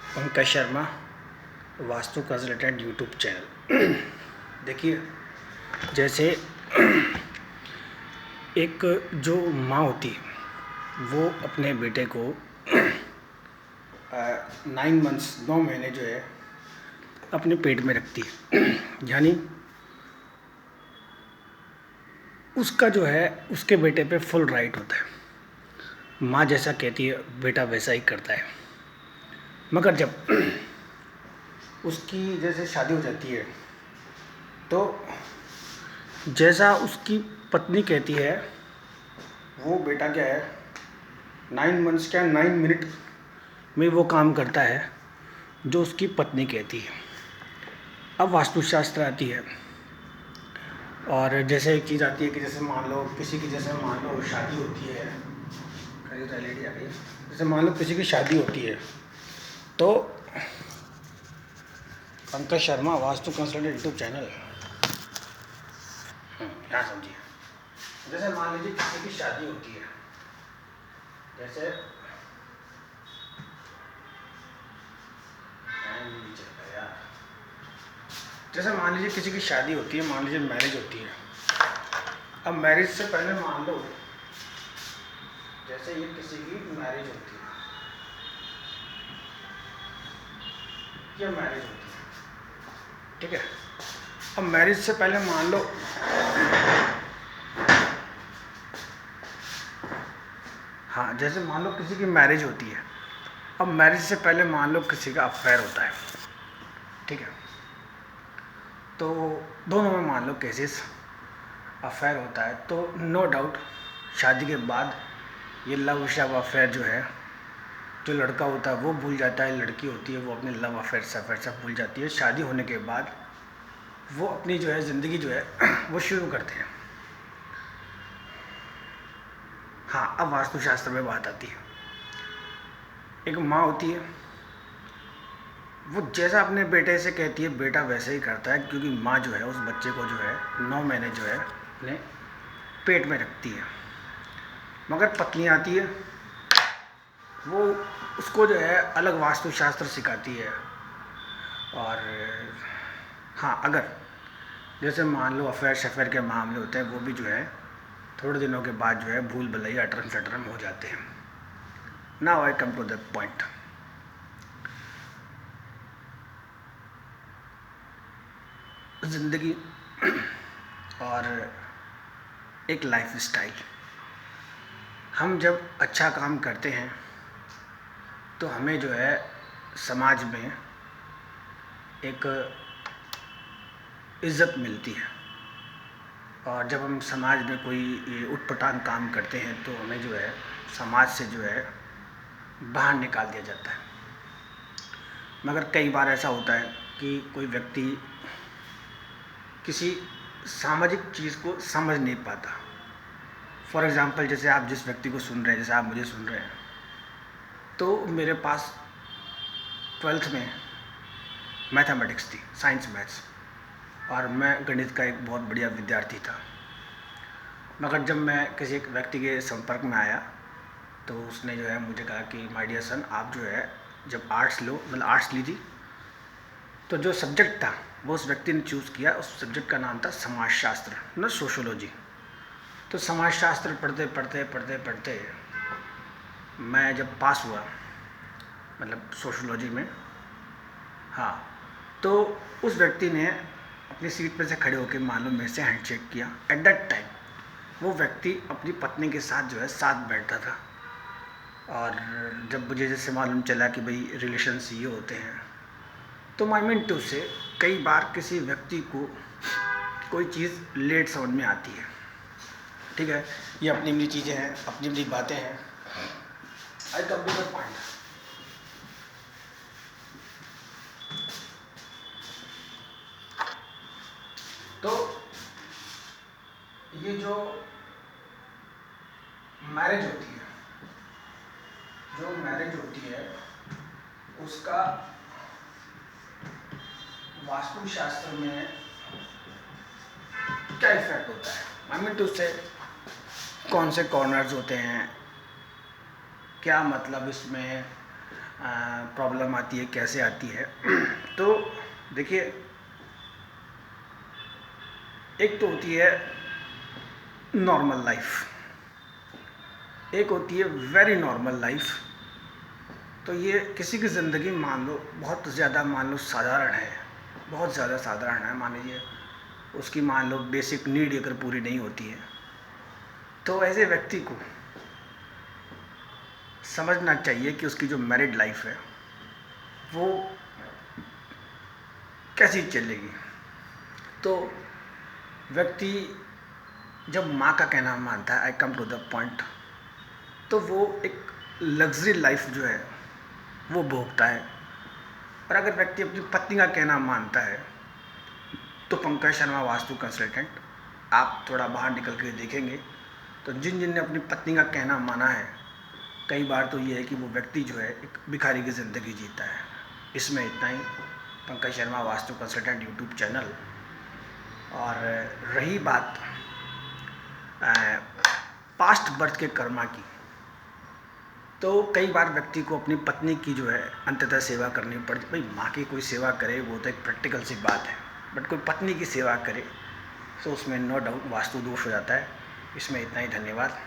Pankaj Sharma Vastu consultant YouTube channel. देखिए, जैसे एक जो माँ होती है वो अपने बेटे को 9 मंथ्स 9 महीने जो है अपने पेट में रखती है। यानी उसका जो है उसके बेटे पे फुल राइट होता है। माँ जैसा कहती है बेटा वैसा ही करता है। मगर जब उसकी जैसे शादी हो जाती है तो जैसा उसकी पत्नी कहती है वो बेटा क्या है 9 मंथ्स क्या 9 मिनट में वो काम करता है जो उसकी पत्नी कहती है। अब वास्तुशास्त्र आती है और जैसे एक चीज़ आती है कि जैसे मान लो किसी की जैसे मान लो शादी होती है, खरीद एलईडी आ गई, जैसे मान लो किसी की शादी होती है तो Pankaj Sharma Vastu consultant YouTube channel, यहाँ समझिए। जैसे मान लीजिए किसी की शादी होती है, जैसे जैसे मान लीजिए किसी की शादी होती है, मान लीजिए मैरिज होती है। अब मैरिज से पहले मान लो जैसे ये किसी की मैरिज होती है, ये मैरिज होती है, ठीक है। अब मैरिज से पहले मान लो हाँ, जैसे मान लो किसी की मैरिज होती है। अब मैरिज से पहले मान लो किसी का अफेयर होता है, ठीक है। तो दोनों में मान लो केसेस अफेयर होता है तो नो डाउट शादी के बाद ये लव शव अफेयर जो है, जो लड़का होता है वो भूल जाता है, लड़की होती है वो अपने लव अफेयर सब भूल जाती है। शादी होने के बाद वो अपनी जो है ज़िंदगी जो है वो शुरू करते हैं। हाँ, अब वास्तुशास्त्र में बात आती है। एक माँ होती है, वो जैसा अपने बेटे से कहती है बेटा वैसे ही करता है, क्योंकि माँ जो है उस बच्चे को जो है 9 महीने जो है अपने पेट में रखती है। मगर पत्नी आती है, वो उसको जो है अलग वास्तुशास्त्र सिखाती है। और हाँ, अगर जैसे मान लो अफेयर शफेयर के मामले होते हैं वो भी जो है थोड़े दिनों के बाद जो है भूल भुलैया अटरम शटरम हो जाते हैं। Now I come to the point. ज़िंदगी और एक लाइफ स्टाइल, हम जब अच्छा काम करते हैं तो हमें जो है समाज में एक इज़्ज़त मिलती है। और जब हम समाज में कोई उटपटांग काम करते हैं तो हमें जो है समाज से जो है बाहर निकाल दिया जाता है। मगर कई बार ऐसा होता है कि कोई व्यक्ति किसी सामाजिक चीज़ को समझ नहीं पाता। फॉर एग्ज़ाम्पल, जैसे आप जिस व्यक्ति को सुन रहे हैं, जैसे आप मुझे सुन रहे हैं, तो मेरे पास 12th में मैथमेटिक्स थी, साइंस मैथ्स, और मैं गणित का एक बहुत बढ़िया विद्यार्थी था। मगर जब मैं किसी एक व्यक्ति के संपर्क में आया तो उसने जो है मुझे कहा कि माय डियर सन, आप जो है जब आर्ट्स लो, मतलब आर्ट्स ली थी, तो जो सब्जेक्ट था वो उस व्यक्ति ने चूज़ किया, उस सब्जेक्ट का नाम था समाजशास्त्र, न सोशोलॉजी। तो समाजशास्त्र पढ़ते पढ़ते पढ़ते पढ़ते मैं जब पास हुआ, मतलब सोशोलॉजी में, हाँ, तो उस व्यक्ति ने अपनी सीट पर से खड़े होकर मान लो मेरे से हैंडशेक किया। एट दैट टाइम वो व्यक्ति अपनी पत्नी के साथ जो है साथ बैठता था। और जब मुझे जैसे मालूम चला कि भाई रिलेशन्स ये होते हैं, तो माई मीन टू से कई बार किसी व्यक्ति को कोई चीज़ लेट समझ में आती है, ठीक है। ये अपनी अपनी चीज़ें हैं, अपनी अपनी बातें हैं। आई कम टू द पॉइंट। तो ये जो मैरिज होती है, जो मैरिज होती है उसका वास्तुशास्त्र में क्या इफेक्ट होता है, आई मीन टू से कौन से कॉर्नर्स होते हैं, क्या मतलब इसमें प्रॉब्लम आती है, कैसे आती है। तो देखिए, एक तो होती है नॉर्मल लाइफ, एक होती है वेरी नॉर्मल लाइफ। तो ये किसी की ज़िंदगी मान लो बहुत ज़्यादा, मान लो साधारण है, बहुत ज़्यादा साधारण है, मान लीजिए उसकी मान लो बेसिक नीड अगर पूरी नहीं होती है, तो ऐसे व्यक्ति को समझना चाहिए कि उसकी जो मैरिड लाइफ है वो कैसी चलेगी। तो व्यक्ति जब माँ का कहना मानता है, आई कम टू द पॉइंट, तो वो एक लग्जरी लाइफ जो है वो भोगता है। और अगर व्यक्ति अपनी पत्नी का कहना मानता है, तो पंकज शर्मा वास्तु कंसल्टेंट, आप थोड़ा बाहर निकल के देखेंगे तो जिन जिन ने अपनी पत्नी का कहना माना है, कई बार तो ये है कि वो व्यक्ति जो है एक भिखारी की ज़िंदगी जीता है। इसमें इतना ही। Pankaj Sharma Vastu consultant YouTube channel. और रही बात पास्ट बर्थ के कर्मा की, तो कई बार व्यक्ति को अपनी पत्नी की जो है अंततः सेवा करनी पड़ती। भाई माँ की कोई सेवा करे वो तो एक प्रैक्टिकल सी बात है, बट कोई पत्नी की सेवा करे तो उसमें नो डाउट वास्तु दोष हो जाता है। इसमें इतना ही। धन्यवाद।